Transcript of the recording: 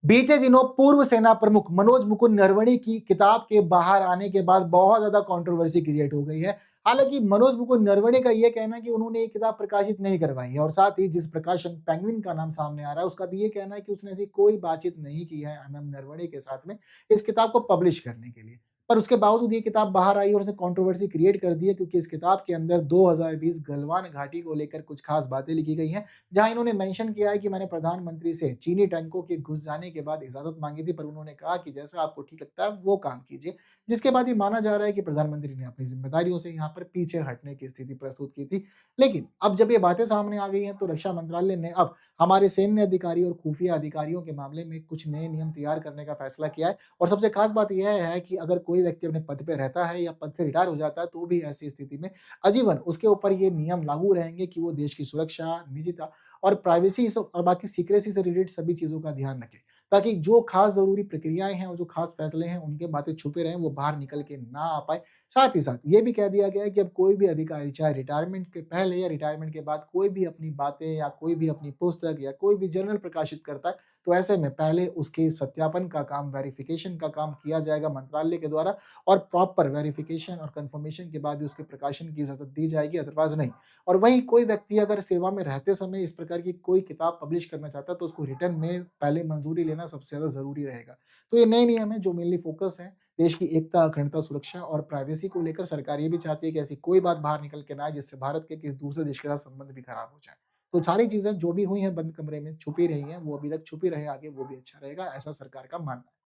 बीते दिनों पूर्व सेना प्रमुख मनोज मुकुंद नरवणे की किताब के बाहर आने के बाद बहुत ज़्यादा कंट्रोवर्सी क्रिएट हो गई है। हालाँकि मनोज मुकुंद नरवणे का ये कहना है कि उन्होंने ये किताब प्रकाशित नहीं करवाई है और साथ ही जिस प्रकाशन पेंगुइन का नाम सामने आ रहा है, उसका भी ये कहना है कि उसने ऐसी कोई बातचीत नहीं की है एमएम नरवणे के साथ में इस किताब को पब्लिश करने के लिए। पर उसके बावजूद ये किताब बाहर आई और उसने कंट्रोवर्सी क्रिएट कर दी है क्योंकि इस किताब के अंदर 2020 गलवान घाटी को लेकर कुछ खास बातें लिखी गई हैं। जहाँ इन्होंने मेंशन किया है कि मैंने प्रधानमंत्री से चीनी टैंकों के घुस जाने के बाद इजाज़त माँगी थी, पर उन्होंने कहा कि जैसा आपको ठीक लगता है वो काम कीजिए। जिसके बाद ये माना जा रहा है कि प्रधानमंत्री ने अपनी ज़िम्मेदारियों से यहाँ पर पीछे हटने की स्थिति प्रस्तुत की थी। लेकिन अब जब ये बातें सामने आ गई हैं तो रक्षा मंत्रालय ने अब हमारे सैन्य अधिकारी और खुफिया अधिकारियों के मामले में कुछ नए नियम तैयार करने का फैसला किया है और सबसे खास बात यह है कि अगर कोई व्यक्ति अपने पद पे रहता है या पद से रिटायर हो जाता है तो भी ऐसी स्थिति में आजीवन उसके ऊपर ये नियम लागू रहेंगे कि वो देश की सुरक्षा, निजता और प्राइवेसी और बाकी सीक्रेसी से रिलेटेड सभी चीज़ों का ध्यान रखें, ताकि जो खास ज़रूरी प्रक्रियाएँ हैं और जो खास फैसले हैं, उनके बातें छुपे रहें, वो बाहर निकल के ना आ पाए। साथ ही साथ ये भी कह दिया गया है कि अब कोई भी अधिकारी चाहे रिटायरमेंट के पहले या रिटायरमेंट के बाद कोई भी अपनी बातें या कोई भी अपनी पुस्तक या कोई भी जर्नल प्रकाशित करता है, तो ऐसे में पहले उसके सत्यापन का काम, वेरिफ़िकेशन का काम किया जाएगा मंत्रालय के द्वारा और प्रॉपर वेरिफ़िकेशन और कन्फर्मेशन के बाद ही उसके प्रकाशन की इजाज़त दी जाएगी, अदरवाइज़ नहीं। और वहीं कोई व्यक्ति अगर सेवा में रहते समय इस प्रकार की कोई किताब पब्लिश करना चाहता है, तो उसको रिटन में पहले मंजूरी लेना सबसे ज़्यादा ज़रूरी रहेगा। तो ये नए नियम हैं जो मेनली फ़ोकस है देश की एकता, अखंडता, सुरक्षा और प्राइवेसी को लेकर। सरकार ये भी चाहती है कि ऐसी कोई बात बाहर निकल के ना आए जिससे भारत के किसी दूसरे देश के साथ संबंध भी खराब हो जाए। तो सारी चीज़ें जो भी हुई हैं बंद कमरे में छुपी रही हैं, वो अभी तक छुपी रहे आगे वो भी अच्छा रहेगा, ऐसा सरकार का मानना है।